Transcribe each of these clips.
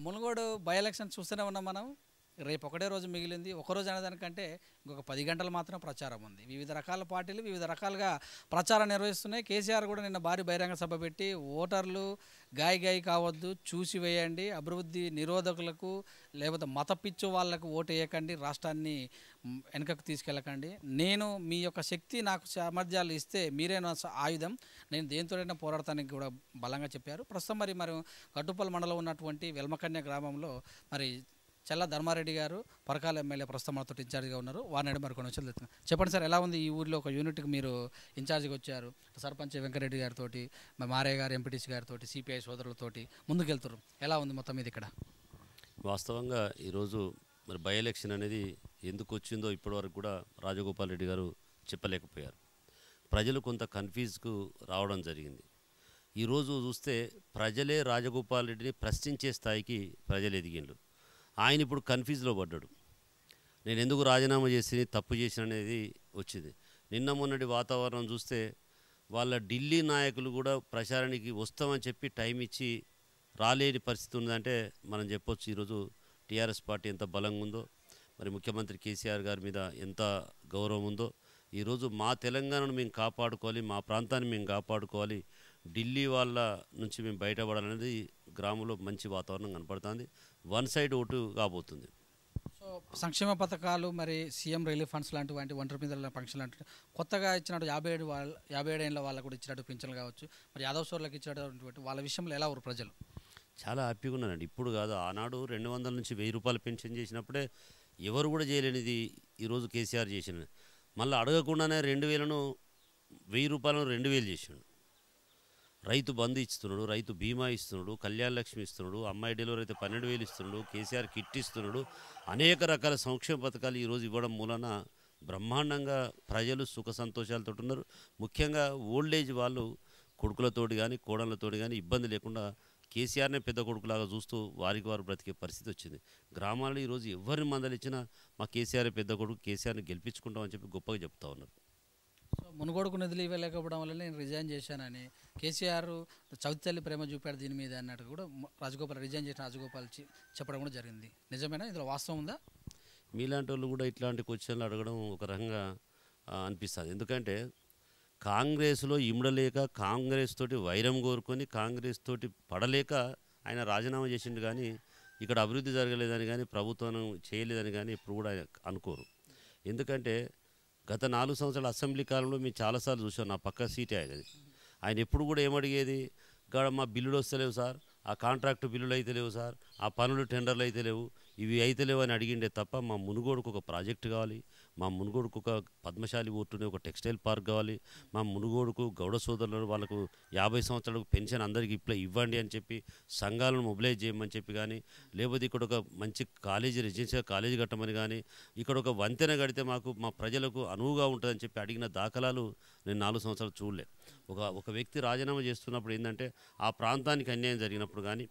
Munugode by election చూస్తూనే ఉన్నాం మనం. రేపు ఒకటే రోజు మిగిలింది. ఒకరోజు అనేదానికంటే ఇంకొక 10 గంటలు మాత్రం ప్రచారం ఉంది. వివిధ రకాల పార్టీలు వివిధ రకాలుగా ప్రచారం నిర్వహిస్తున్నాయి. కేసీఆర్ కూడా నిన్న భారీ బహిరంగ సభ పెట్టి ఓటర్లు గాయి కావద్దు, చూసి వేయండి, అభివృద్ధి నిరోధకులకు లేకపోతే మత పిచ్చు వాళ్లకు ఓటు వేయకండి, రాష్ట్రాన్ని వెనుకకు తీసుకెళ్ళకండి, నేను మీ యొక్క శక్తి నాకు సామర్థ్యాలు ఇస్తే మీరే నా ఆయుధం, నేను దేనితోనైనా పోరాడటానికి కూడా బలంగా చెప్పారు. ప్రస్తుతం మరి గట్టుపల్లి మండలం ఉన్నటువంటి వెల్మకన్య గ్రామంలో మరి చల్ల ధర్మారెడ్డి గారు పరకాల ఎమ్మెల్యే ప్రస్తుతం మనతో ఇన్ఛార్జిగా ఉన్నారు. వారిని మరి కొన్ని విషయాలు తెలుసుకుందాం. చెప్పండి సార్, ఎలా ఉంది ఈ ఊరిలో ఒక యూనిట్కి మీరు ఇన్ఛార్జిగా వచ్చారు? సర్పంచ్ వెంకరెడ్డి గారితో, మారయ్య గారు ఎంపీటీసీ గారితో, సిపిఐ సోదరులతోటి ముందుకెళ్తారు. ఎలా ఉంది మొత్తం మీద ఇక్కడ? వాస్తవంగా ఈరోజు మరి బై ఎలక్షన్ అనేది ఎందుకు వచ్చిందో ఇప్పటివరకు కూడా రాజగోపాల్ రెడ్డి గారు చెప్పలేకపోయారు. ప్రజలు కొంత కన్ఫ్యూజ్కు రావడం జరిగింది. ఈరోజు చూస్తే ప్రజలే రాజగోపాల్ రెడ్డిని ప్రశ్నించే స్థాయికి ప్రజలు ఎదిగిండ్రు. ఆయన ఇప్పుడు కన్ఫ్యూజ్లో పడ్డాడు. నేను ఎందుకు రాజీనామా చేసి తప్పు చేసిన అనేది వచ్చింది. నిన్న మొన్నటి వాతావరణం చూస్తే వాళ్ళ ఢిల్లీ నాయకులు కూడా ప్రచారానికి వస్తామని చెప్పి టైం ఇచ్చి రాలేని పరిస్థితి ఉందంటే మనం చెప్పొచ్చు ఈరోజు టీఆర్ఎస్ పార్టీ ఎంత బలంగా ఉందో, మరి ముఖ్యమంత్రి కేసీఆర్ గారి మీద ఎంత గౌరవం ఉందో. ఈరోజు మా తెలంగాణను మేము కాపాడుకోవాలి, మా ప్రాంతాన్ని మేము కాపాడుకోవాలి, ఢిల్లీ వాళ్ళ నుంచి మేము బయటపడాలనేది గ్రామంలో మంచి వాతావరణం కనపడుతుంది. వన్ సైడ్ ఓటు కాబోతుంది. సో సంక్షేమ పథకాలు, మరి సీఎం రిలీఫ్ ఫండ్స్ లాంటి ఒంటరి మీద ఫంక్షన్ లాంటి కొత్తగా ఇచ్చినట్టు 57 ఏళ్ళ వాళ్ళకు కూడా ఇచ్చినట్టు పింఛన్లు కావచ్చు, మరి యాదవ్ సోర్లకు ఇచ్చినటువంటి వాళ్ళ విషయంలో ఎలా ఉన్నారు ప్రజలు? చాలా హ్యాపీగా ఉన్నారండి. ఇప్పుడు కాదు, ఆనాడు 200 నుంచి 1000 రూపాయలు పెన్షన్ చేసినప్పుడే ఎవరు కూడా చేయలేనిది ఈరోజు కేసీఆర్ చేసిన. మళ్ళీ అడగకుండానే 2000ను 1000 రూపాయలను 2000 చేసిండు. రైతు బంధు ఇస్తున్నాడు, రైతు బీమా ఇస్తున్నాడు, కళ్యాణ లక్ష్మి ఇస్తున్నాడు, అమ్మాయి డెలివరీ అయితే 12,000 ఇస్తున్నాడు, కేసీఆర్ కిట్ ఇస్తున్నాడు. అనేక రకాల సంక్షేమ పథకాలు ఈరోజు ఇవ్వడం మూలన బ్రహ్మాండంగా ప్రజలు సుఖ సంతోషాలతో ఉన్నారు. ముఖ్యంగా ఓల్డేజ్ వాళ్ళు కొడుకులతోటి కానీ కోడళ్ళతోటి కానీ ఇబ్బంది లేకుండా కేసీఆర్నే పెద్ద కొడుకులాగా చూస్తూ వారికి వారు బ్రతికే పరిస్థితి వచ్చింది. గ్రామాల్లో ఈరోజు ఎవరిని మందలిచ్చినా మా కేసీఆర్ పెద్ద కొడుకు, కేసీఆర్ని గెలిపించుకుంటామని చెప్పి గొప్పగా చెప్తా ఉన్నారు. సో మునుగోడుకు నిధులు ఇవ్వలేకపోవడం వల్ల నేను రిజైన్ చేశానని కేసీఆర్ చౌతితల్లి ప్రేమ చూపాడు దీని మీద అన్నట్టు కూడా రాజగోపాల్ రిజైన్ చేసిన రాజగోపాల్ చెప్పడం కూడా జరిగింది. నిజమేనా? ఇందులో వాస్తవం ఉందా? మీలాంటి వాళ్ళు కూడా ఇట్లాంటి క్వశ్చన్లు అడగడం ఒక రకంగా అనిపిస్తుంది. ఎందుకంటే కాంగ్రెస్లో ఇమడలేక, కాంగ్రెస్ తోటి వైరం కోరుకొని, కాంగ్రెస్ తోటి పడలేక ఆయన రాజీనామా చేసిండు. కానీ ఇక్కడ అభివృద్ధి జరగలేదని కానీ ప్రభుత్వం చేయలేదని కానీ ఇప్పుడు కూడా అనుకోరు. ఎందుకంటే గత 4 సంవత్సరాల అసెంబ్లీ కాలంలో మేము చాలాసార్లు చూసాం. నా పక్క సీటే అది. ఆయన ఎప్పుడు కూడా ఏమడిగేది, ఇక్కడ మా బిల్లులు వస్తలేవు సార్, ఆ కాంట్రాక్టు బిల్లులు అయితే లేవు సార్, ఆ పనులు టెండర్లు అయితే లేవు, ఇవి అయితే లేవు అని అడిగిండే తప్ప మా మునుగోడుకు ఒక ప్రాజెక్టు కావాలి, మా మునుగోడుకు ఒక పద్మశాలి ఓటునే ఒక టెక్స్టైల్ పార్క్ కావాలి, మా మునుగోడుకు గౌడ సోదరులు వాళ్ళకు 50 సంవత్సరాలకు పెన్షన్ అందరికీ ఇవ్వండి అని చెప్పి సంఘాలను మొబిలైజ్ చేయమని చెప్పి కానీ, లేకపోతే ఇక్కడ ఒక మంచి కాలేజీ, రెసిడెన్షియల్ కాలేజీ కట్టమని కానీ, ఇక్కడ ఒక వంతెన కడితే మాకు మా ప్రజలకు అనువుగా ఉంటుందని చెప్పి అడిగిన దాఖలాలు నేను 4 సంవత్సరాలు చూడలే. ఒక వ్యక్తి రాజీనామా చేస్తున్నప్పుడు ఏంటంటే ఆ ప్రాంతానికి అన్యాయం జరిగినప్పుడు కానీ,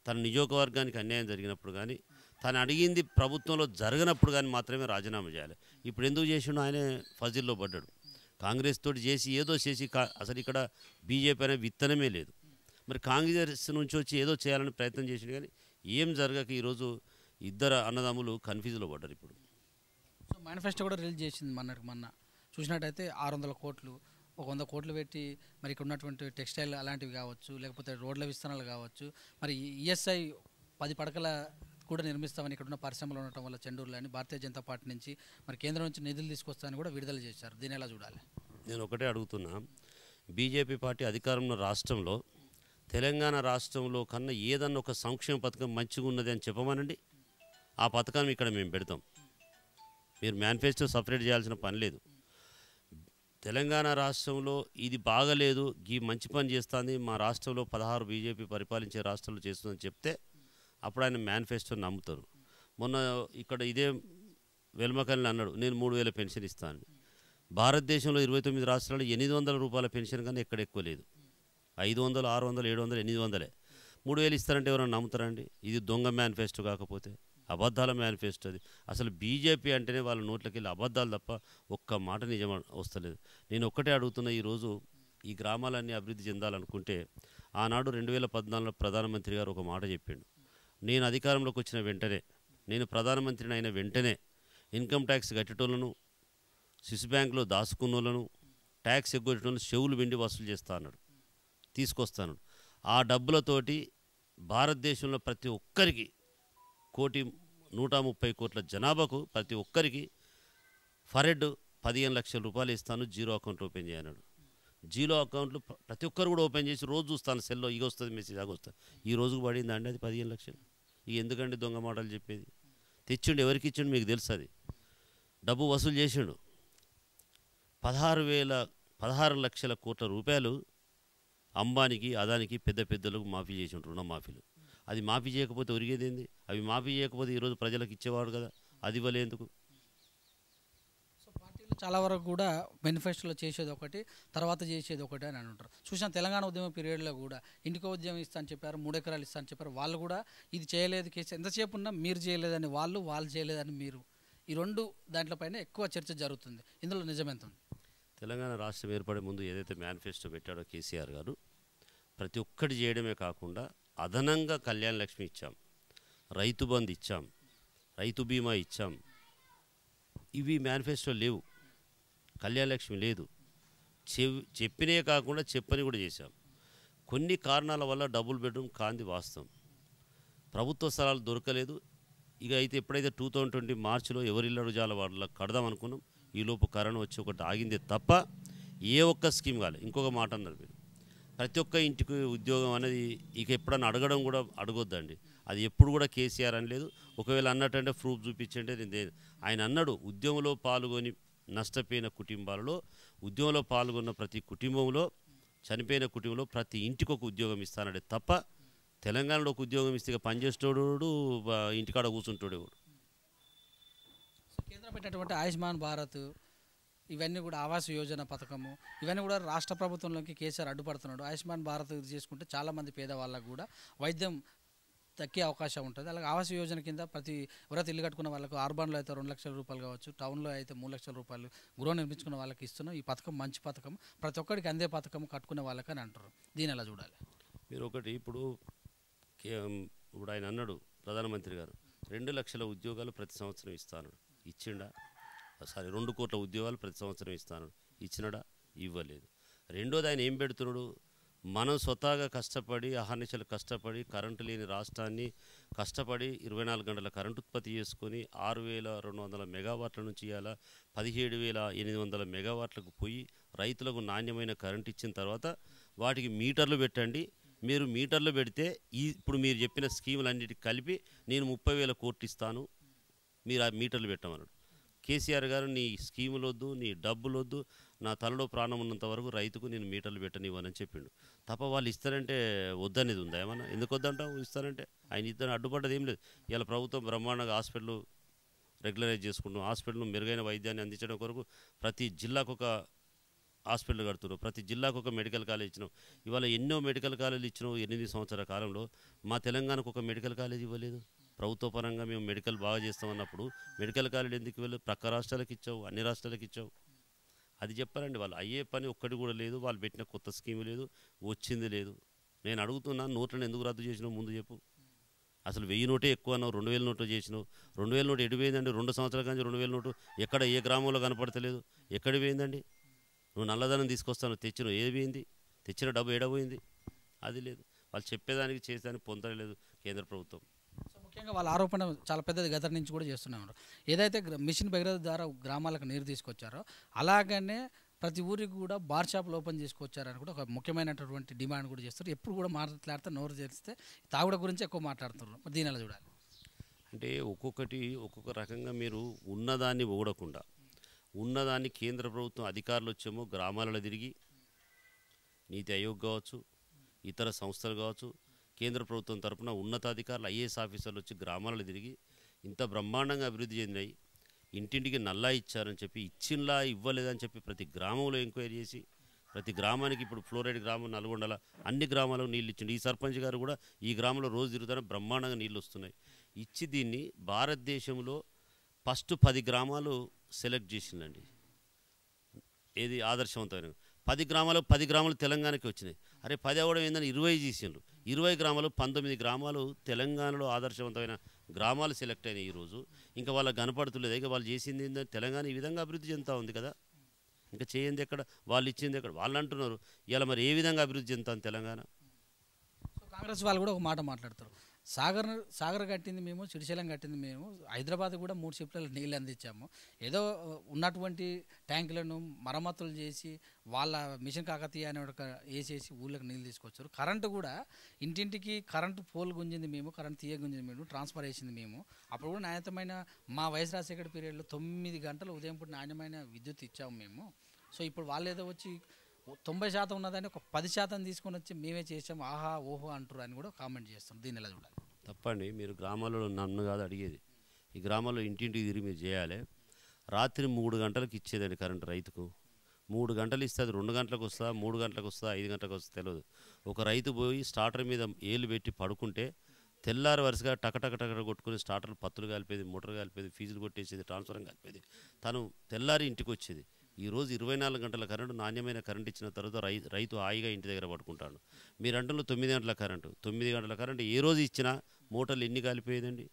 తన నియోజకవర్గానికి అన్యాయం జరిగినప్పుడు కానీ, తను అడిగింది ప్రభుత్వంలో జరగనప్పుడు కానీ మాత్రమే రాజీనామా చేయాలి. ఇప్పుడు ఎందుకు చేసిండు? ఆయనే ఫజిల్లో పడ్డాడు. కాంగ్రెస్ తోటి చేసి ఏదో చేసి అసలు ఇక్కడ బీజేపీ అనే విత్తనమే లేదు. మరి కాంగ్రెస్ నుంచి వచ్చి ఏదో చేయాలని ప్రయత్నం చేసిండు కానీ ఏం జరగక ఈరోజు ఇద్దరు అన్నదమ్ములు కన్ఫ్యూజ్లో పడ్డారు. ఇప్పుడు సో మేనిఫెస్టో కూడా రిలీజ్ చేసింది మొన్న చూసినట్టయితే 600 కోట్లు, ఒక 100 కోట్లు పెట్టి మరి ఇక్కడ ఉన్నటువంటి టెక్స్టైల్ అలాంటివి కావచ్చు, లేకపోతే రోడ్ల విస్తరణలు కావచ్చు, మరి ఈఎస్ఐ 10 పడకల కూడా నిర్మిస్తామని ఇక్కడ ఉన్న పరిశ్రమలు ఉండటం వల్ల చెండూరులో అని భారతీయ జనతా పార్టీ నుంచి మరి కేంద్రం నుంచి నిధులు తీసుకొస్తామని కూడా విడుదల చేశారు. దీన్ని ఎలా చూడాలి? నేను ఒకటే అడుగుతున్నా, బీజేపీ పార్టీ అధికారంలో రాష్ట్రంలో తెలంగాణ రాష్ట్రంలో కన్నా ఏదన్నా ఒక సంక్షేమ పథకం మంచిగా ఉన్నది అని చెప్పమనండి, ఆ పథకాన్ని ఇక్కడ మేము పెడతాం. మీరు మేనిఫెస్టో సపరేట్ చేయాల్సిన పని లేదు. తెలంగాణ రాష్ట్రంలో ఇది బాగలేదు, ఈ మంచి పని చేస్తుంది, మా రాష్ట్రంలో 16 బీజేపీ పరిపాలించే రాష్ట్రాలు చేస్తుందని చెప్తే అప్పుడు ఆయన మేనిఫెస్టో నమ్ముతారు. మొన్న ఇక్కడ ఇదే వెల్మకల్ని అన్నాడు, నేను 3000 పెన్షన్ ఇస్తాను. భారతదేశంలో 29 రాష్ట్రాలు 800 రూపాయల పెన్షన్ కానీ ఎక్కడ ఎక్కువ లేదు. 500, 600, 700, 800 3000 ఇస్తారంటే ఎవరైనా నమ్ముతారండి? ఇది దొంగ మేనిఫెస్టో కాకపోతే అబద్ధాల మేనిఫెస్టో అది. అసలు బీజేపీ అంటేనే వాళ్ళ నోట్లకి వెళ్ళి అబద్ధాలు తప్ప ఒక్క మాట నిజం వస్తలేదు. నేను ఒక్కటే అడుగుతున్నా, ఈరోజు ఈ గ్రామాలన్నీ అభివృద్ధి చెందాలనుకుంటే ఆనాడు 2014లో ప్రధానమంత్రి గారు ఒక మాట చెప్పిండు, నేను అధికారంలోకి వచ్చిన వెంటనే, నేను ప్రధానమంత్రిని అయిన వెంటనే ఇన్కమ్ ట్యాక్స్ కట్టేటోళ్ళను, స్విస్ బ్యాంకులో దాచుకున్నోళ్ళను, ట్యాక్స్ ఎగ్గొట్టేటోళ్ళను చెవులు వెండి వసూలు చేస్తా అన్నాడు, తీసుకొస్తాను. ఆ డబ్బులతోటి భారతదేశంలో ప్రతి ఒక్కరికి 1,130,00,00,000 జనాభాకు ప్రతి ఒక్కరికి ఫరెడ్ 15 లక్షల రూపాయలు ఇస్తాను, జీరో అకౌంట్ ఓపెన్ చేయన్నాడు. జీరో అకౌంట్లు ప్రతి ఒక్కరు కూడా ఓపెన్ చేసి రోజు చూస్తాను సెల్లో, ఇక వస్తుంది మెసేజ్, ఆగ వస్తుంది. ఈ రోజుకు పడింది అండి అది 15 లక్షలు. ఇక ఎందుకండి దొంగ మాటలు చెప్పేది? తెచ్చిండు, ఎవరికి ఇచ్చిండు మీకు తెలుసు. అది డబ్బు వసూలు చేసిండు. 16 లక్షల కోట్ల రూపాయలు అంబానీకి, అదానికి, పెద్ద పెద్దలకు మాఫీ చేసిండు, రుణమాఫీలు. అది మాఫీ చేయకపోతే ఒరిగేదేంది? అవి మాఫీ చేయకపోతే ఈరోజు ప్రజలకు ఇచ్చేవాడు కదా, అది ఇవ్వలేందుకు? సో పార్టీలు చాలా వరకు కూడా మేనిఫెస్టోలో చేసేది ఒకటి, తర్వాత చేసేది ఒకటి అని అంటారు. చూసిన తెలంగాణ ఉద్యమ పీరియడ్లో కూడా ఇంటికో ఉద్యమం ఇస్తా అని చెప్పారు, 3 ఎకరాలు ఇస్తా అని చెప్పారు. వాళ్ళు కూడా ఇది చేయలేదు కేసు, ఎంతసేపు ఉన్నా మీరు చేయలేదని వాళ్ళు చేయలేదని మీరు, ఈ రెండు దాంట్లపైన ఎక్కువ చర్చ జరుగుతుంది. ఇందులో నిజమెంత ఉంది? తెలంగాణ రాష్ట్రం ఏర్పడే ముందు ఏదైతే మేనిఫెస్టో పెట్టాడో కేసీఆర్ గారు, ప్రతి ఒక్కటి చేయడమే కాకుండా అదనంగా కళ్యాణ లక్ష్మి ఇచ్చాం, రైతు బంధు ఇచ్చాం, రైతు బీమా ఇచ్చాం. ఇవి మేనిఫెస్టో లేవు, కళ్యాణ లక్ష్మి లేదు. చెప్పినే కాకుండా చెప్పని కూడా చేశాం. కొన్ని కారణాల వల్ల డబుల్ బెడ్రూమ్ కాంది వాస్తవం. ప్రభుత్వ స్థలాలు దొరకలేదు. ఇక అయితే ఎప్పుడైతే 2020 మార్చిలో ఎవరి ఇళ్ళ రుజాల వాళ్ళకి కడదాం అనుకున్నాం, ఈలోపు కరోనా వచ్చి ఒకటి ఆగిందే తప్ప ఏ ఒక్క స్కీమ్ కాలేదు. ఇంకొక మాట అన్నారు మీరు, ప్రతి ఒక్క ఇంటికి ఉద్యోగం అనేది ఇక ఎప్పుడన్నా అడగడం కూడా అడగొద్దండి. అది ఎప్పుడు కూడా కేసీఆర్ అని లేదు. ఒకవేళ అన్నట్టంటే ప్రూఫ్ చూపించంటే నేను, ఆయన అన్నాడు ఉద్యమంలో పాల్గొని నష్టపోయిన కుటుంబాలలో, ఉద్యమంలో పాల్గొన్న ప్రతి కుటుంబంలో, చనిపోయిన కుటుంబంలో ప్రతి ఇంటికి ఒక ఉద్యోగం ఇస్తానడే తప్ప తెలంగాణలో ఒక ఉద్యోగం ఇస్తే పనిచేసేటోడు ఇంటికాడ కూర్చుంటాడు. కేంద్రం పెట్టినటువంటి ఆయుష్మాన్ భారత్, ఇవన్నీ కూడా ఆవాస్ యోజన పథకము, ఇవన్నీ కూడా రాష్ట్ర ప్రభుత్వంలోకి కేసీఆర్ అడ్డుపడుతున్నాడు. ఆయుష్మాన్ భారత్ చేసుకుంటే చాలామంది పేదవాళ్ళకు కూడా వైద్యం తగ్గే అవకాశం ఉంటుంది. అలాగే ఆవాస్ యోజన కింద ప్రతి ఎవరైతే ఇల్లు కట్టుకున్న వాళ్ళకు, అర్బన్లో అయితే 2 లక్షల రూపాయలు కావచ్చు, టౌన్లో అయితే 3 లక్షల రూపాయలు గృహం నిర్మించుకున్న వాళ్ళకి ఇస్తున్నాం. ఈ పథకం మంచి పథకం, ప్రతి ఒక్కరికి అందే పథకం కట్టుకునే వాళ్ళకి అని అంటారు. దీని ఎలా చూడాలి? మీరు ఒకటి ఇప్పుడు ఆయన అన్నాడు ప్రధానమంత్రి గారు 2 లక్షల ఉద్యోగాలు ప్రతి సంవత్సరం ఇస్తాను, ఇచ్చిండా? 2 కోట్ల ఉద్యోగాలు ప్రతి సంవత్సరం ఇస్తాను, ఇచ్చినడా? ఇవ్వలేదు. రెండోది ఆయన ఏం పెడుతున్నాడు, మనం స్వతహాగా కష్టపడి అహర్నిశలు కష్టపడి కరెంటు లేని రాష్ట్రాన్ని కష్టపడి 24 గంటల కరెంటు ఉత్పత్తి చేసుకొని 6,200 మెగావాట్ల నుంచి ఇవాళ 17,800 మెగావాట్లకు పోయి రైతులకు నాణ్యమైన కరెంటు ఇచ్చిన తర్వాత వాటికి మీటర్లు పెట్టండి. మీరు మీటర్లు పెడితే ఇప్పుడు మీరు చెప్పిన స్కీములన్నిటికి కలిపి నేను 30,000 కోట్లు ఇస్తాను, మీరు ఆ మీటర్లు పెట్టమన్నాడు. కేసీఆర్ గారు నీ స్కీములు వద్దు, నీ డబ్బులు వద్దు, నా తలలో ప్రాణం ఉన్నంత వరకు రైతుకు నేను మీటర్లు పెట్టనివ్వనని చెప్పిండు. తప్ప వాళ్ళు ఇస్తారంటే వద్దనేది ఉందా ఏమన్నా? ఎందుకు వద్దంటావు? ఇస్తారంటే ఆయన ఇద్దరు అడ్డుపడ్డది ఏం లేదు. ఇలా ప్రభుత్వం బ్రహ్మాండంగా హాస్పిటల్ రెగ్యులరైజ్ చేసుకుంటున్నాం. హాస్పిటల్ మెరుగైన వైద్యాన్ని అందించడం కొరకు ప్రతి జిల్లాకు ఒక హాస్పిటల్ కడుతున్నాం, ప్రతి జిల్లాకు ఒక మెడికల్ కాలేజ్ ఇచ్చినాం. ఇవాళ ఎన్నో మెడికల్ కాలేజీలు ఇచ్చినాం 8 సంవత్సరాల కాలంలో. మా తెలంగాణకు ఒక మెడికల్ కాలేజ్ ఇవ్వలేదు. ప్రభుత్వ పరంగా మేము మెడికల్ బాగా చేస్తామన్నప్పుడు మెడికల్ కాలేజ్ ఎందుకు ఇవ్వలేదు? ప్రక్క రాష్ట్రాలకు ఇచ్చావు, అన్ని రాష్ట్రాలకు ఇచ్చావు. అది చెప్పారండి. వాళ్ళు అయ్యే పని ఒక్కటి కూడా లేదు. వాళ్ళు పెట్టిన కొత్త స్కీమ్ లేదు, వచ్చింది లేదు. నేను అడుగుతున్నాను, నోట్లను ఎందుకు రద్దు చేసినావు ముందు చెప్పు. అసలు 1000 నోటే ఎక్కువ అన్నావు, 2000 నోట్లు చేసినావు. 2000 నోటు ఎటు పోయిందండి? 2 సంవత్సరాల కానీ 2000 నోటు ఎక్కడ ఏ గ్రామంలో కనపడతలేదు. ఎక్కడికి పోయిందండి? నువ్వు నల్లధనం తీసుకొస్తాను తెచ్చినావు, ఏది పోయింది? తెచ్చిన డబ్బు ఏడపోయింది? అది లేదు. వాళ్ళు చెప్పేదానికి చేసేదానికి పొందలేదు కేంద్ర ప్రభుత్వం. సో ముఖ్యంగా వాళ్ళ ఆరోపణ చాలా పెద్దది గత నుంచి కూడా చేస్తున్నారు. ఏదైతే మిషన్ భగీరథ ద్వారా గ్రామాలకు నీరు తీసుకొచ్చారో అలాగనే ప్రతి ఊరికి కూడా బార్ షాపులు ఓపెన్ చేసుకొచ్చారని కూడా ఒక ముఖ్యమైనటువంటి డిమాండ్ కూడా చేస్తారు. ఎప్పుడు కూడా మాట్లాడితే నోరు తెరిస్తే తాగుడు గురించి ఎక్కువ మాట్లాడుతున్నారు. మరి దీని ఎలా చూడాలి? అంటే ఒక్కొక్క రకంగా మీరు ఉన్నదాన్ని ఓడకుండా, ఉన్నదాన్ని కేంద్ర ప్రభుత్వం అధికారులు వచ్చేమో గ్రామాలలో తిరిగి నీతి ఆయోగ్ కావచ్చు, ఇతర సంస్థలు కావచ్చు, కేంద్ర ప్రభుత్వం తరపున ఉన్నతాధికారులు ఐఏఎస్ ఆఫీసర్లు వచ్చి గ్రామాలలో తిరిగి ఇంత బ్రహ్మాండంగా అభివృద్ధి చెందినాయి, ఇంటింటికి నల్లా ఇచ్చారని చెప్పి, ఇచ్చినలా ఇవ్వలేదని చెప్పి ప్రతి గ్రామంలో ఎంక్వైరీ చేసి ప్రతి గ్రామానికి ఇప్పుడు ఫ్లోరైడ్ గ్రామం నల్గొండల అన్ని గ్రామాలకు నీళ్ళు ఇచ్చిండు. ఈ సర్పంచ్ గారు కూడా ఈ గ్రామంలో రోజు తిరుగుతానే బ్రహ్మాండంగా నీళ్ళు వస్తున్నాయి. ఇచ్చి దీన్ని భారతదేశంలో ఫస్ట్ 10 గ్రామాలు సెలెక్ట్ చేసిందండి. ఏది ఆదర్శవంతమైన 10 గ్రామాలు 10 గ్రామాలు తెలంగాణకి వచ్చినాయి. అరే 10 అవ్వడం ఏందని 20 చేసిండ్రు. 20 గ్రామాలు 19 గ్రామాలు తెలంగాణలో ఆదర్శవంతమైన గ్రామాలు సెలెక్ట్ అయినాయి ఈరోజు. ఇంకా వాళ్ళకి కనపడుతులేదు. ఇక వాళ్ళు చేసింది ఏంటంటే తెలంగాణ ఈ విధంగా అభివృద్ధి చెందుతూ ఉంది కదా. ఇంకా చేయంది ఎక్కడ, వాళ్ళు ఇచ్చింది ఎక్కడ, వాళ్ళు అంటున్నారు. ఇలా మరి ఏ విధంగా అభివృద్ధి చెందుతాను తెలంగాణ? సో కాంగ్రెస్ వాళ్ళు కూడా ఒక మాట మాట్లాడతారు. సాగర్ కట్టింది మేము, శ్రీశైలం కట్టింది మేము, హైదరాబాద్ కూడా 3 షిప్లలో నీళ్ళు అందించాము. ఏదో ఉన్నటువంటి ట్యాంకులను మరమ్మతులు చేసి వాళ్ళ మిషన్ కాకతీయ అనే ఒక వేసేసి ఊళ్ళకి నీళ్ళు తీసుకొచ్చారు. కరెంటు కూడా ఇంటింటికి కరెంటు పోల్ గుంజింది మేము, కరెంటు తీయ గుంజింది మేము, ట్రాన్స్ఫర్ చేసింది మేము. అప్పుడు కూడా నాణ్యతమైన మా వైఎస్ రాజశేఖర పీరియడ్లో 9 గంటలు ఉదయం పూట నాణ్యమైన విద్యుత్ ఇచ్చాము మేము. సో ఇప్పుడు వాళ్ళు ఏదో వచ్చి 90% ఉన్నదాన్ని ఒక 10% తీసుకొని వచ్చి మేమే చేసాము, ఆహా ఓహో అంటారు అని కూడా కామెంట్ చేస్తాం. దీన్ని ఎలా చూడాలి? తప్పండి. మీరు గ్రామాల్లో నన్ను కాదు అడిగేది. ఈ గ్రామాల్లో ఇంటింటికి తిరిగి మీరు చేయాలి. రాత్రి 3 గంటలకు ఇచ్చేదండి కరెంటు రైతుకు. 3 గంటలు ఇస్తే అది 2 గంటలకు వస్తుందా, 3 గంటలకు వస్తుందా, 5 గంటలకు వస్తుందా తెలియదు. ఒక రైతు పోయి స్టార్టర్ మీద ఏళ్ళు పెట్టి పడుకుంటే తెల్లారి వరుసగా టకటక కొట్టుకుని స్టార్టర్లు పత్తులు కాలిపోయేది, మోటార్ కాలిపోయేది, ఫీజులు కొట్టేసేది, ట్రాన్స్ఫర్ కాలిపోయేది. తను తెల్లారి ఇంటికి వచ్చేది. ఈరోజు 24 గంటల కరెంటు, నాణ్యమైన కరెంట్ ఇచ్చిన తర్వాత రైతు హాయిగా ఇంటి దగ్గర పడుకుంటాడు. మీరంటూ 9 గంటల కరెంటు, 9 గంటల కరెంటు ఏ రోజు ఇచ్చినా మోటార్లు ఎన్ని కాలిపోయేదండి?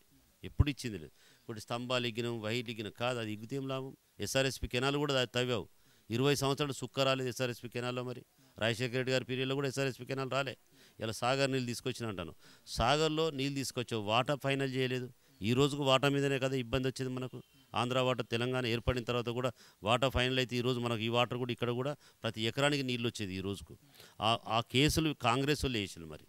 ఎప్పుడు ఇచ్చింది లేదు. ఇప్పుడు స్తంభాలు ఇగ్గినాం, వైర్లు ఇగ్గినాం కాదు, అది ఇగ్గుతేం లాభం? ఎస్ఆర్ఎస్పి కెనాలు కూడా తవ్వావు. 20 సంవత్సరాలు సుక్క రాలేదు ఎస్ఆర్ఎస్పి కెనాల్లో. మరి రాజశేఖర రెడ్డి గారి పీరియడ్లో కూడా ఎస్ఆర్ఎస్పి కెనాల్ రాలే. ఇలా సాగర్ నీళ్ళు తీసుకొచ్చిన అంటాను. సాగర్లో నీళ్ళు తీసుకొచ్చావు, వాటా ఫైనల్ చేయలేదు. ఈ రోజుకు వాటా మీదనే కదా ఇబ్బంది వచ్చింది మనకు. ఆంధ్ర వాటర్ తెలంగాణ ఏర్పడిన తర్వాత కూడా వాటా ఫైనల్ అయితే ఈరోజు మనకు ఈ వాటర్ కూడా ఇక్కడ కూడా ప్రతి ఎకరానికి నీళ్ళు వచ్చేది ఈ రోజుకు. ఆ కేసులు కాంగ్రెస్ వాళ్ళు వేసారు. మరి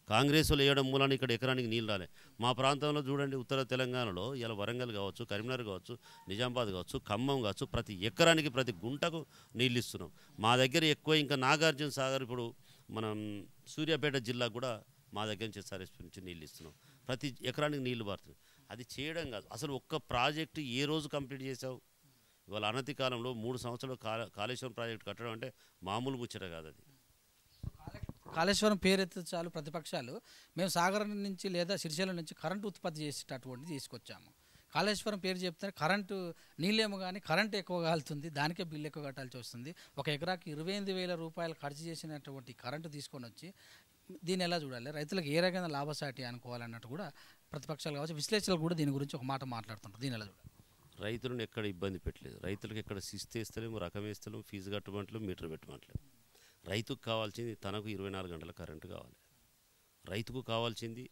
కాంగ్రెస్ వాళ్ళు వేయడం మూలాన ఇక్కడ ఎకరానికి నీళ్ళు రాలే. మా ప్రాంతంలో చూడండి, ఉత్తర తెలంగాణలో ఇలా వరంగల్ కావచ్చు, కరీంనగర్ కావచ్చు, నిజామాబాద్ కావచ్చు, ఖమ్మం కావచ్చు, ప్రతి ఎకరానికి ప్రతి గుంటకు నీళ్ళు ఇస్తున్నాం. మా దగ్గర ఎక్కువ ఇంకా నాగార్జున సాగర్, ఇప్పుడు మనం సూర్యాపేట జిల్లా కూడా మా దగ్గర నుంచి ఎస్ఆర్ఎస్పీ నుంచి నీళ్ళు ఇస్తున్నాం. ప్రతి ఎకరానికి నీళ్లు పారుతున్నాయి. అది చేయడం కాదు, అసలు ఒక్క ప్రాజెక్టు ఏ రోజు కంప్లీట్ చేసావు? ఇవాళ అనతి కాలంలో 3 సంవత్సరాలు కాళేశ్వరం ప్రాజెక్టు కట్టడం అంటే మామూలు ముచ్చట కాదు. అది కాళేశ్వరం పేరెత్తి చాలు ప్రతిపక్షాలు మేము సాగర్ నుంచి లేదా శ్రీశైలం నుంచి కరెంటు ఉత్పత్తి చేసేటటువంటిది తీసుకొచ్చాము. కాళేశ్వరం పేరు చెప్తే కరెంటు నీళ్ళేమో కానీ కరెంటు ఎక్కువ కాలుతుంది, దానికే బిల్లు ఎక్కువ కట్టాల్సి వస్తుంది. ఒక ఎకరాకి 28,000 రూపాయలు ఖర్చు చేసినటువంటి కరెంటు తీసుకొని వచ్చి దీన్ని ఎలా చూడాలి? రైతులకు ఏ రకమైన లాభసాటి అనుకోవాలన్నట్టు కూడా ప్రతిపక్షాలు కావచ్చు, విశ్లేషకులు కూడా దీని గురించి ఒక మాట మాట్లాడుతుంటారు. దీన్ని ఎలా చూడాలి? రైతులను ఎక్కడ ఇబ్బంది పెట్టలేదు. రైతులకు ఎక్కడ శిస్తు వేస్తలేము, రకం వేస్తలేము, ఫీజు కట్టమంటలేము, మీటర్ పెట్టమంటలేము. రైతుకు కావాల్సింది తనకు 24 గంటల కరెంటు కావాలి. రైతుకు కావాల్సింది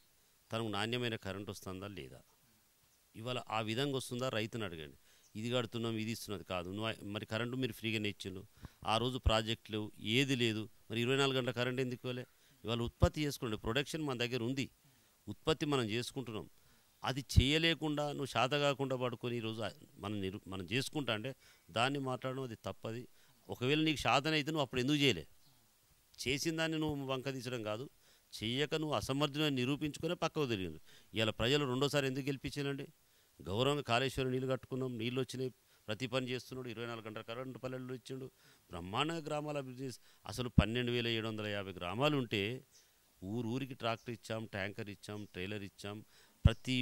తనకు నాణ్యమైన కరెంటు వస్తుందా లేదా. ఇవాళ ఆ విధంగా వస్తుందా రైతుని అడగండి. ఇది కడుతున్నాం, ఇది ఇస్తున్నది కాదు. మరి కరెంటు మీరు ఫ్రీగానే ఇచ్చిండు. ఆ రోజు ప్రాజెక్టులు ఏది లేదు, మరి 24 గంటల కరెంటు ఎందుకు ఇవ్వలే? ఇవాళ ఉత్పత్తి చేసుకోండి. ప్రొడక్షన్ మన దగ్గర ఉంది, ఉత్పత్తి మనం చేసుకుంటున్నాం. అది చేయలేకుండా నువ్వు శాత కాకుండా పడుకొని ఈరోజు మనం చేసుకుంటా అంటే దాన్ని మాట్లాడడం అది తప్పది. ఒకవేళ నీకు శాతనైతే నువ్వు అప్పుడు ఎందుకు చేయలే? చేసిన దాన్ని నువ్వు వంక తీసడం కాదు, చెయ్యక నువ్వు అసమర్థులను నిరూపించుకునే పక్కకు తిరిగింది. ఇలా ప్రజలు రెండోసారి ఎందుకు గెలిపించానండి? గౌరవంగా కాళేశ్వరం నీళ్ళు కట్టుకున్నాం, నీళ్ళు వచ్చినాయి, ప్రతి పని చేస్తున్నాడు, 24 గంటల కరెంటు పల్లెల్లో ఇచ్చిండు, బ్రహ్మాండంగా గ్రామాల అభివృద్ధి. అసలు 12,750 గ్రామాలు ఉంటే ఊరికి ట్రాక్టర్ ఇచ్చాం, ట్యాంకర్ ఇచ్చాం, ట్రైలర్ ఇచ్చాం. ప్రతి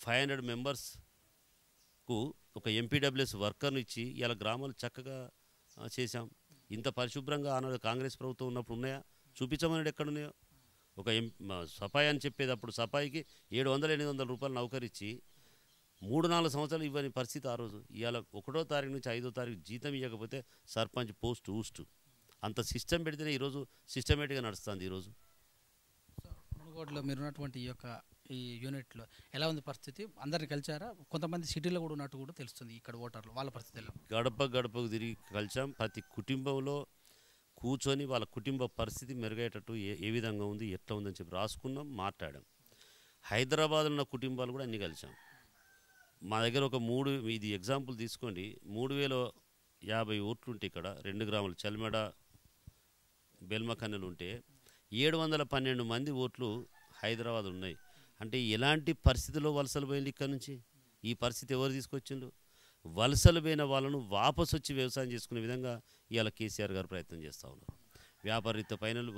500 మెంబర్స్కు ఒక ఎంపీడబ్ల్యూఎస్ వర్కర్ను ఇచ్చి ఇలా గ్రామాలు చక్కగా చేశాం. ఇంత పరిశుభ్రంగా ఆనాడు కాంగ్రెస్ ప్రభుత్వం ఉన్నప్పుడు ఉన్నాయా? చూపించమన్నాడు ఎక్కడున్నాయో. ఒక సఫాయి అని చెప్పేటప్పుడు సఫాయికి 700-800 రూపాయలు నౌకరిచ్చి 3-4 సంవత్సరాలు ఇవ్వని పరిస్థితి ఆ రోజు. ఇవాళ 1వ తారీఖు నుంచి 5వ తారీఖు జీతం ఇవ్వకపోతే సర్పంచ్ పోస్ట్ ఊస్ట్. అంత సిస్టమ్ పెడితేనే ఈరోజు సిస్టమేటిక్గా నడుస్తుంది. ఈరోజు మునుగోడులో మీరున్నటువంటి ఈ యూనిట్లో ఎలా ఉంది పరిస్థితి? అందరిని కలిచారా? కొంతమంది సిటీలో కూడా ఉన్నట్టు కూడా తెలుస్తుంది. ఇక్కడ ఓటర్లు వాళ్ళ పరిస్థితి ఎలా? గడపకు తిరిగి కలిసాం. ప్రతి కుటుంబంలో కూర్చొని వాళ్ళ కుటుంబ పరిస్థితి మెరుగయ్యేటట్టు ఏ విధంగా ఉంది, ఎట్లా ఉందని చెప్పి రాసుకున్నాం, మాట్లాడాం. హైదరాబాద్లో ఉన్న కుటుంబాలు కూడా అన్నీ కలిసాం. మా దగ్గర ఒక ఇది ఎగ్జాంపుల్ తీసుకోండి, 3,050 ఓట్లు ఉంటే ఇక్కడ 2 గ్రామాలు చల్మెడ బెల్మకన్నెలు ఉంటే 712 మంది ఓట్లు హైదరాబాద్ ఉన్నాయి. అంటే ఎలాంటి పరిస్థితిలో వలసలు పోయింది ఇక్కడ నుంచి? ఈ పరిస్థితి ఎవరు తీసుకొచ్చిండు? వలసలు పోయిన వాళ్ళను వాపసు వచ్చి వ్యవసాయం చేసుకునే విధంగా ఇవాళ కేసీఆర్ గారు ప్రయత్నం చేస్తూ ఉన్నారు. వ్యాపారరీత్యా పైనలు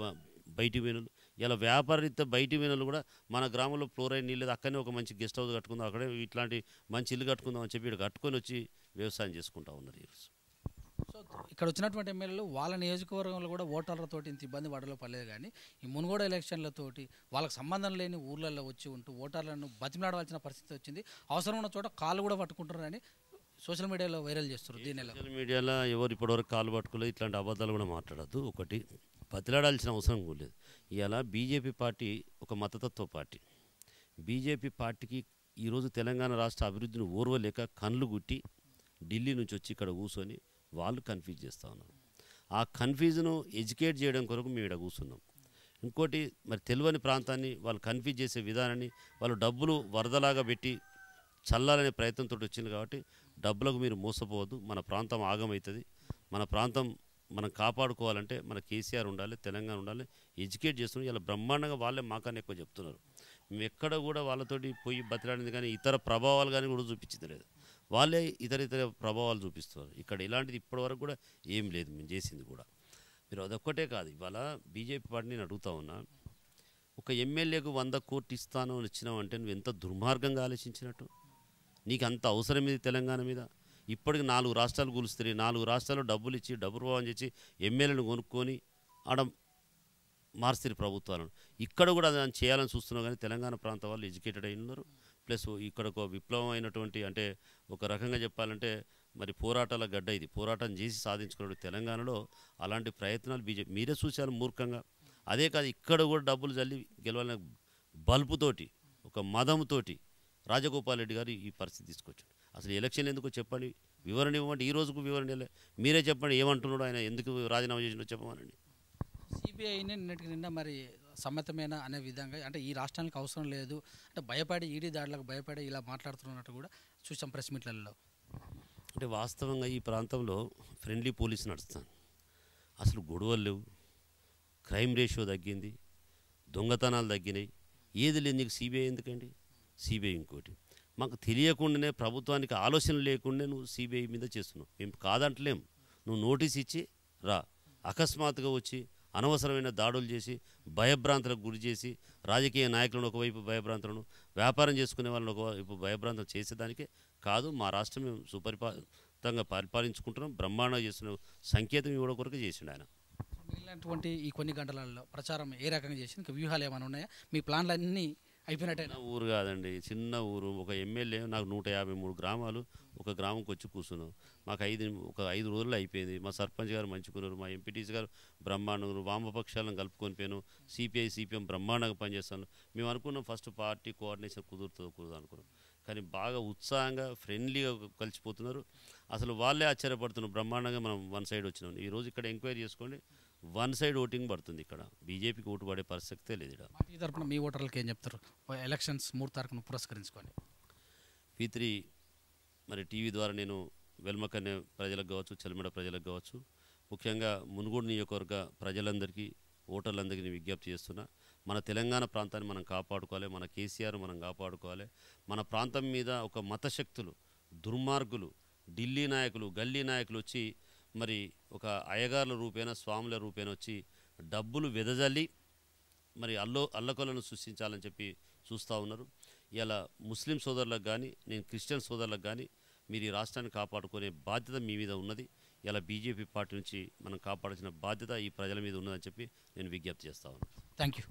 బయటి వేనులు, ఇలా వ్యాపారరీత్యా బయటి వేనులు కూడా మన గ్రామంలో ఫ్లోరైడ్ నీళ్ళు అక్కడనే ఒక మంచి గెస్ట్ హౌస్ కట్టుకుందాం, అక్కడే ఇట్లాంటి మంచి ఇల్లు కట్టుకుందాం అని చెప్పి ఇక్కడ కట్టుకొని వచ్చి వ్యవసాయం చేసుకుంటూ ఉన్నారు ఈరోజు. సో ఇక్కడ వచ్చినటువంటి ఎమ్మెల్యేలు వాళ్ళ నియోజకవర్గంలో కూడా ఓటర్లతోటి ఇంత ఇబ్బంది పడలో పడలేదు, కానీ ఈ మునుగోడు ఎలక్షన్లతోటి వాళ్ళకి సంబంధం లేని ఊర్లలో వచ్చి ఉంటూ ఓటర్లను బతిమలాడవలసిన పరిస్థితి వచ్చింది. అవసరం ఉన్న చోట కాళ్ళు కూడా పట్టుకుంటున్నారని సోషల్ మీడియాలో వైరల్ చేస్తారు. దీనిలో సోషల్ మీడియాలో ఎవరు ఇప్పటివరకు కాలు పట్టుకోలేదు, ఇట్లాంటి అబద్ధాలు కూడా మాట్లాడద్దు. ఒకటి బతిలాడాల్సిన అవసరం కూడా లేదు. ఇలా బీజేపీ పార్టీ ఒక మతతత్వ పార్టీ. బీజేపీ పార్టీకి ఈరోజు తెలంగాణ రాష్ట్ర అభివృద్ధిని ఓర్వలేక కళ్ళు గుట్టి ఢిల్లీ నుంచి వచ్చి ఇక్కడ కూర్చొని వాళ్ళు కన్ఫ్యూజ్ చేస్తూ ఉన్నారు. ఆ కన్ఫ్యూజ్ను ఎడ్యుకేట్ చేయడం కొరకు మేము ఇక్కడ కూర్చున్నాం. ఇంకోటి మరి తెలియని ప్రాంతాన్ని వాళ్ళు కన్ఫ్యూజ్ చేసే విధానాన్ని వాళ్ళు డబ్బులు వరదలాగా పెట్టి చల్లాలనే ప్రయత్నంతో వచ్చింది. కాబట్టి డబ్బులకు మీరు మోసపోవద్దు. మన ప్రాంతం ఆగమవుతుంది. మన ప్రాంతం మనం కాపాడుకోవాలంటే మన కేసీఆర్ ఉండాలి, తెలంగాణ ఉండాలి. ఎడ్యుకేట్ చేస్తున్నారు. ఇలా బ్రహ్మాండంగా వాళ్ళే మాకన్నా ఎక్కువ చెప్తున్నారు. మేము ఎక్కడ కూడా వాళ్ళతోటి పోయి బతిలాడింది కానీ ఇతర ప్రభావాలు కానీ కూడా చూపించింది లేదు. వాళ్ళే ఇతర ప్రభావాలు చూపిస్తున్నారు. ఇక్కడ ఇలాంటిది ఇప్పటివరకు కూడా ఏం లేదు మేము చేసింది కూడా. మీరు అదొక్కటే కాదు, ఇవాళ బీజేపీ పార్టీ నేను అడుగుతా ఉన్నా, ఒక ఎమ్మెల్యేకు 100 కోట్లు ఇస్తాను అని వచ్చినావంటే నువ్వు ఎంత దుర్మార్గంగా ఆలోచించినట్టు. నీకు అంత అవసరం ఇది తెలంగాణ మీద. ఇప్పటికి 4 రాష్ట్రాలు కూలుస్తున్నాయి. 4 రాష్ట్రాల్లో డబ్బులు ఇచ్చి డబ్బు ప్రభావం చేసి ఎమ్మెల్యేలను కొనుక్కొని ఆడ మార్చిరు ప్రభుత్వాలను. ఇక్కడ కూడా దాన్ని చేయాలని చూస్తున్నావు. కానీ తెలంగాణ ప్రాంత వాళ్ళు ఎడ్యుకేటెడ్ అయి ఉన్నారు. ప్లస్ ఇక్కడ ఒక విప్లవం అయినటువంటి, అంటే ఒక రకంగా చెప్పాలంటే మరి పోరాటాల గడ్డ ఇది. పోరాటం చేసి సాధించుకున్న తెలంగాణలో అలాంటి ప్రయత్నాలు బీజేపీ మీరే చూశారు మూర్ఖంగా. అదే కాదు, ఇక్కడ కూడా డబ్బులు చల్లి గెలవాలని బల్పుతోటి ఒక మదంతోటి రాజగోపాల్ రెడ్డి గారు ఈ పరిస్థితి తీసుకొచ్చాడు. అసలు ఎలక్షన్ ఎందుకో చెప్పండి, వివరణ ఇవ్వమంటే ఈ రోజుకు వివరణ మీరే చెప్పండి. ఏమంటున్నాడు ఆయన, ఎందుకు రాజీనామా చేసినో చెప్పమనండి. సిబిఐని నిన్నటికి నిన్న మరి సమ్మతమైన అనే విధంగా, అంటే ఈ రాష్ట్రానికి అవసరం లేదు అంటే భయపడి ఈడీ దాడులకు భయపడి ఇలా మాట్లాడుతున్నట్టు కూడా చూసాం ప్రెస్ మీట్లలో. అంటే వాస్తవంగా ఈ ప్రాంతంలో ఫ్రెండ్లీ పోలీస్ నడుస్తాను. అసలు గొడవలు లేవు, క్రైమ్ రేషియో తగ్గింది, దొంగతనాలు తగ్గినాయి. ఏది లేదు. నీకు సిబిఐ ఎందుకండి? సిబిఐ ఇంకోటి మాకు తెలియకుండానే, ప్రభుత్వానికి ఆలోచన లేకుండా నువ్వు సిబిఐ మీద చేస్తున్నావు. మేము కాదంటలేం. నువ్వు నోటీస్ ఇచ్చి రా. అకస్మాత్తుగా వచ్చి అనవసరమైన దాడులు చేసి భయభ్రాంతులకు గురి చేసి రాజకీయ నాయకులను ఒకవైపు భయభ్రాంతులను, వ్యాపారం చేసుకునే వాళ్ళని ఒకవైపు భయభ్రాంతులు చేసేదానికే కాదు. మా రాష్ట్రం మేము సుపరిపాలితంగా పరిపాలించుకుంటున్నాం, బ్రహ్మాండంగా చేస్తున్న సంకేతం ఇవ్వడం కొరకు చేసిండు ఆయన. మిగిలినటువంటి ఈ కొన్ని గంటలలో ప్రచారం ఏ రకంగా చేసింది? ఇంకా వ్యూహాలు ఏమైనా ఉన్నాయా? మీ ప్లాన్లు అన్నీ అయిపోయినట్టే? ఊరు కాదండి, చిన్న ఊరు. ఒక ఎమ్మెల్యే నాకు 153 గ్రామాలు, ఒక గ్రామంకి వచ్చి కూర్చున్నాం. మాకు ఒక 5 రోజుల్లో అయిపోయింది. మా సర్పంచ్ గారు మంచుకున్నారు, మా ఎంపీటీసీ గారు బ్రహ్మాండంగా, వామపక్షాలను కలుపుకొని పోయాను. సిపిఐ సిపిఎం బ్రహ్మాండంగా పనిచేస్తాను. మేము అనుకున్నాం ఫస్ట్ పార్టీ కోఆర్డినేషన్ కుదురుతుందో అనుకున్నాం. కానీ బాగా ఉత్సాహంగా ఫ్రెండ్లీగా కలిసిపోతున్నారు. అసలు వాళ్ళే ఆశ్చర్యపడుతున్నారు. బ్రహ్మాండంగా మనం వన్ సైడ్ వచ్చినాం. ఈరోజు ఇక్కడ ఎంక్వైరీ చేసుకోండి, వన్ సైడ్ ఓటింగ్ పడుతుంది. ఇక్కడ బీజేపీకి ఓటు పడే పరిస్థితే లేదు. ఇక్కడ పార్టీ తరపున మీ ఓటర్లకు ఏం చెప్తారు? ఎలక్షన్స్ 3 తారీఖును పురస్కరించుకొని P3 మరి టీవీ ద్వారా నేను వెల్మకన్య ప్రజలకు కావచ్చు, చెల్మెడ ప్రజలకు కావచ్చు, ముఖ్యంగా మునుగోడు నియోజకవర్గ ప్రజలందరికీ, ఓటర్లందరికీ విజ్ఞప్తి చేస్తున్నా. మన తెలంగాణ ప్రాంతాన్ని మనం కాపాడుకోవాలి, మన కేసీఆర్ మనం కాపాడుకోవాలి. మన ప్రాంతం మీద ఒక మతశక్తులు, దుర్మార్గులు, ఢిల్లీ నాయకులు, గల్లీ నాయకులు వచ్చి మరి ఒక అయ్యగారుల రూపేణ, స్వాముల రూపేణ వచ్చి డబ్బులు వెదజల్లి మరి అల్లకొలను సృష్టించాలని చెప్పి చూస్తూ ఉన్నారు. ఇలా ముస్లిం సోదరులకు కానీ, నేను క్రిస్టియన్ సోదరులకు కానీ, మీరు ఈ రాష్ట్రాన్ని కాపాడుకునే బాధ్యత మీ మీద ఉన్నది. ఇలా బీజేపీ పార్టీ నుంచి మనం కాపాడాల్సిన బాధ్యత ఈ ప్రజల మీద ఉన్నదని చెప్పి నేను విజ్ఞప్తి చేస్తా ఉన్నాను. Thank you.